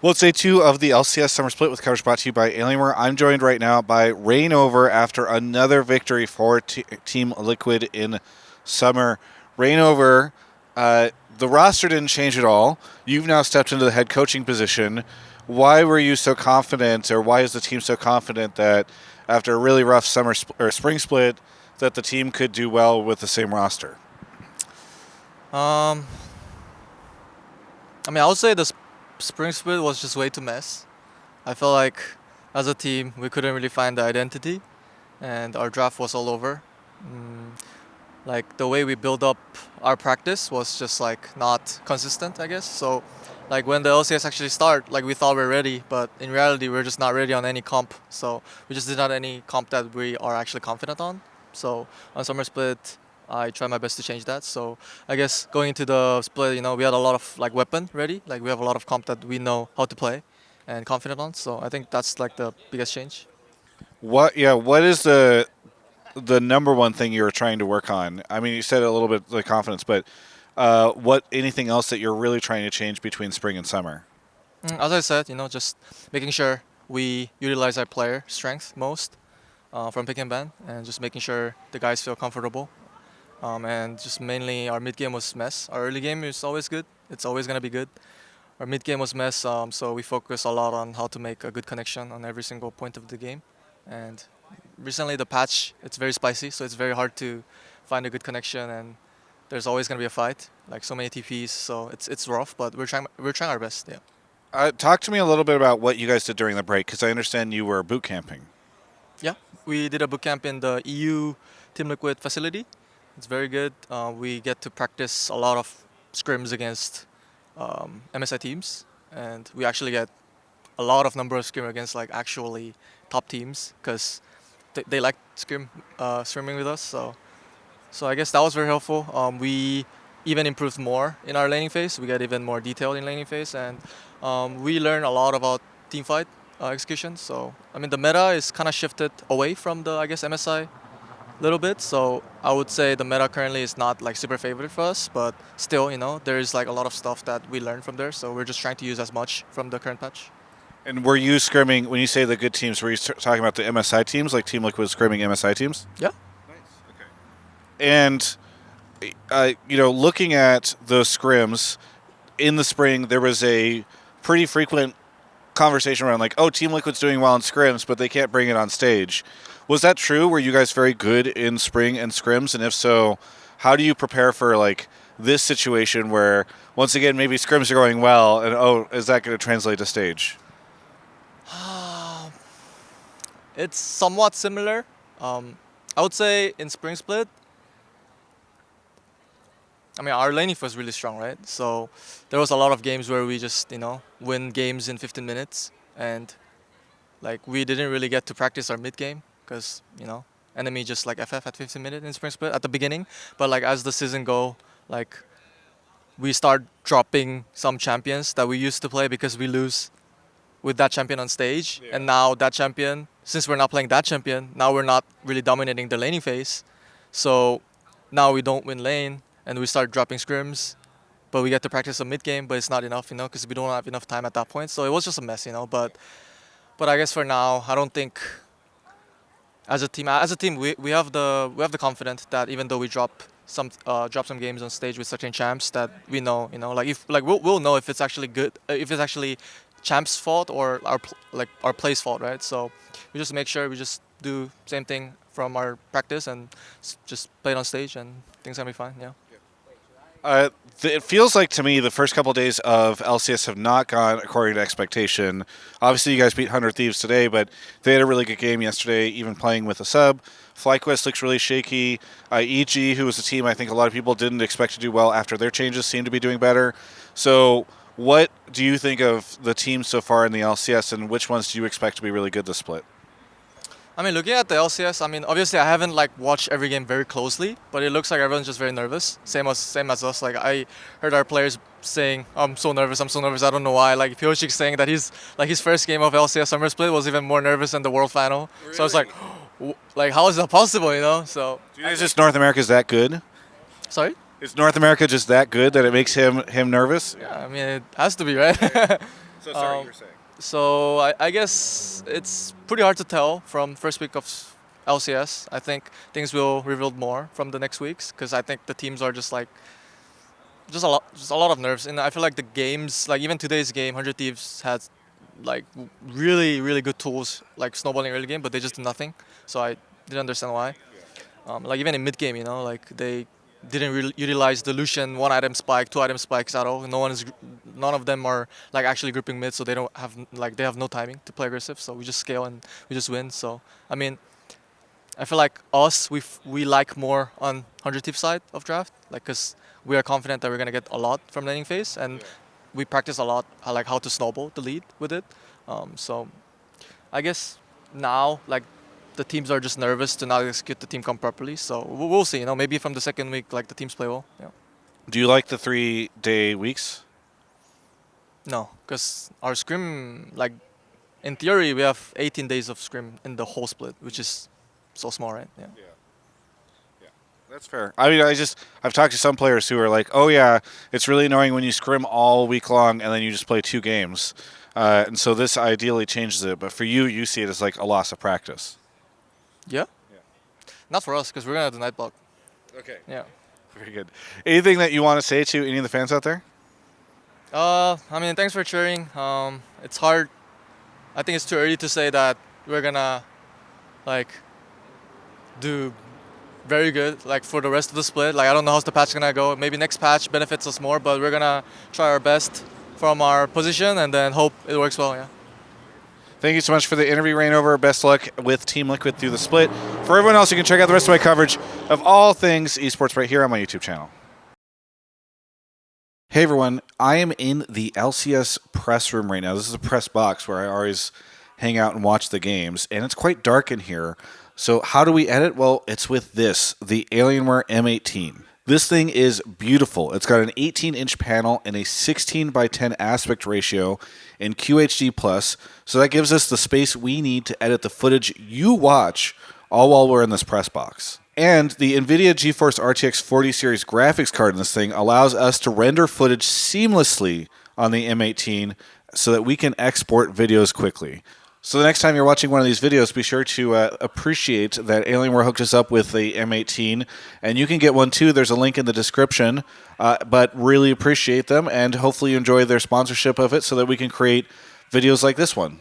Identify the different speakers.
Speaker 1: Well, it's day two of the LCS Summer Split with coverage brought to you by Alienware. I'm joined right now by Reignover after another victory for Team Liquid in Summer. Reignover, the roster didn't change at all. You've now stepped into the head coaching position. Why were you so confident, or why is the team so confident that after a really rough or spring split, that the team could do well with the same roster?
Speaker 2: Um, I would say the spring split was just way too mess. I felt like as a team we couldn't really find the identity, and our draft was all over. Mm, like the way we build up our practice was just like not consistent, I guess. So, like when the LCS actually start, like we thought we were ready, but in reality we're just not ready on any comp. So we just did not any comp that we are actually confident on. So on summer split, I tried my best to change that. So I guess going into the split, we had a lot of like weapon ready. Like we have a lot of comp that we know how to play and confident on. So I think that's like the biggest change.
Speaker 1: What? Yeah. What is the number one thing you were trying to work on? I mean, you said a little bit like confidence, but what anything else that you're really trying to change between spring and summer?
Speaker 2: As I said, just making sure we utilize our player strength most from pick and ban, and just making sure the guys feel comfortable. And just mainly our mid game was mess. Our early game is always good. It's always gonna be good. Our mid game was mess, so we focus a lot on how to make a good connection on every single point of the game. And recently the patch, it's very spicy, so it's very hard to find a good connection, and there's always gonna be a fight, like so many TPs. So it's rough, but we're trying our best. Yeah.
Speaker 1: Talk to me a little bit about what you guys did during the break, because I understand you were boot camping.
Speaker 2: Yeah, we did a bootcamp in the EU Team Liquid facility. It's very good. We get to practice a lot of scrims against MSI teams, and we actually get a lot of number of scrim against like actually top teams because they like scrimming with us. So I guess that was very helpful. We even improved more in our laning phase. We got even more detailed in laning phase, and we learned a lot about team fight execution. So I mean, the meta is kind of shifted away from the I guess MSI little bit. So I would say the meta currently is not like super favorite for us, but still, there is like a lot of stuff that we learned from there. So we're just trying to use as much from the current patch.
Speaker 1: And were you scrimming, when you say the good teams, were you talking about the MSI teams, like Team Liquid was scrimming MSI teams?
Speaker 2: Yeah.
Speaker 1: And, looking at those scrims, in the spring, there was a pretty frequent conversation around like, oh, Team Liquid's doing well in scrims, but they can't bring it on stage. Was that true? Were you guys very good in spring and scrims? And if so, how do you prepare for like this situation where once again maybe scrims are going well, and oh, is that going to translate to stage?
Speaker 2: It's somewhat similar. I would say in spring split, I mean, our laning was really strong, right? So there was a lot of games where we just, win games in 15 minutes. And like we didn't really get to practice our mid game because, enemy just like FF at 15 minutes in spring split at the beginning. But like as the season go, like we start dropping some champions that we used to play because we lose with that champion on stage. Yeah. And now that champion, since we're not playing that champion, now we're not really dominating the laning phase. So now we don't win lane and we start dropping scrims, but we get to practice a mid game, but it's not enough, because we don't have enough time at that point. So it was just a mess, But I guess for now, I don't think as a team we have the confidence that even though we drop some games on stage with certain champs, that we know, like if like we'll know if it's actually good, if it's actually champs' fault or our play's fault, right? So we just make sure we just do same thing from our practice and just play it on stage, and things gonna be fine. Yeah.
Speaker 1: It feels like to me the first couple of days of LCS have not gone according to expectation. Obviously, you guys beat 100 Thieves today, but they had a really good game yesterday, even playing with a sub. FlyQuest looks really shaky. EG, who was a team I think a lot of people didn't expect to do well after their changes, seem to be doing better. So what do you think of the teams so far in the LCS, and which ones do you expect to be really good this split?
Speaker 2: I mean, looking at the LCS, I mean, obviously I haven't like watched every game very closely, but it looks like everyone's just very nervous. Same as us. Like I heard our players saying, I'm so nervous. I don't know why." Like Pyoshik's saying that his first game of LCS Summer Split was even more nervous than the World Final. Really? So I was like, how is that possible? So.
Speaker 1: Do you think just North America is that good?
Speaker 2: Sorry?
Speaker 1: Is North America just that good that it makes him nervous?
Speaker 2: Yeah, I mean, it has to be, right?
Speaker 1: So sorry, you were saying.
Speaker 2: So I guess it's pretty hard to tell from first week of LCS. I think things will reveal more from the next weeks because I think the teams are just like just a lot of nerves. And I feel like the games, like even today's game, 100 Thieves had like really good tools like snowballing early game, but they just did nothing. So I didn't understand why. Like even in mid game, like they didn't utilize the Lucian one item spike, two item spikes at all. None of them are like actually grouping mid, so they don't have they have no timing to play aggressive. So we just scale and we just win. So I mean, I feel like we like more on 100 Thief side of draft, like because we are confident that we're gonna get a lot from laning phase, and we practice a lot like how to snowball the lead with it. So I guess now like the teams are just nervous to not execute the team comp properly. So we'll see. Maybe from the second week, like the teams play well. Yeah.
Speaker 1: Do you like the 3-day weeks?
Speaker 2: No, because our scrim, like in theory, we have 18 days of scrim in the whole split, which is so small, right? Yeah.
Speaker 1: That's fair. I mean, I've talked to some players who are like, oh yeah, it's really annoying when you scrim all week long and then you just play 2 games. And so this ideally changes it. But for you, you see it as like a loss of practice.
Speaker 2: Yeah? Not for us, because we're going to do night block.
Speaker 1: Okay.
Speaker 2: Yeah.
Speaker 1: Very good. Anything that you want to say to any of the fans out there?
Speaker 2: I mean, thanks for cheering. It's hard. I think it's too early to say that we're going to like do very good like for the rest of the split. Like I don't know how's the patch gonna go. Maybe next patch benefits us more, but we're gonna try our best from our position and then hope it works well. Yeah.
Speaker 1: Thank you so much for the interview, Reignover. Best luck with Team Liquid through the split. For everyone else, you can check out the rest of my coverage of all things esports right here on my YouTube channel. Hey everyone, I am in the LCS press room right now. This is a press box where I always hang out and watch the games, and it's quite dark in here. So how do we edit? Well, it's with this, the Alienware M18. This thing is beautiful. It's got an 18-inch panel and a 16 by 10 aspect ratio in QHD+, so that gives us the space we need to edit the footage you watch all while we're in this press box. And the NVIDIA GeForce RTX 40 series graphics card in this thing allows us to render footage seamlessly on the M18 so that we can export videos quickly. So the next time you're watching one of these videos, be sure to appreciate that Alienware hooked us up with the M18, and you can get one too. There's a link in the description, but really appreciate them, and hopefully you enjoy their sponsorship of it so that we can create videos like this one.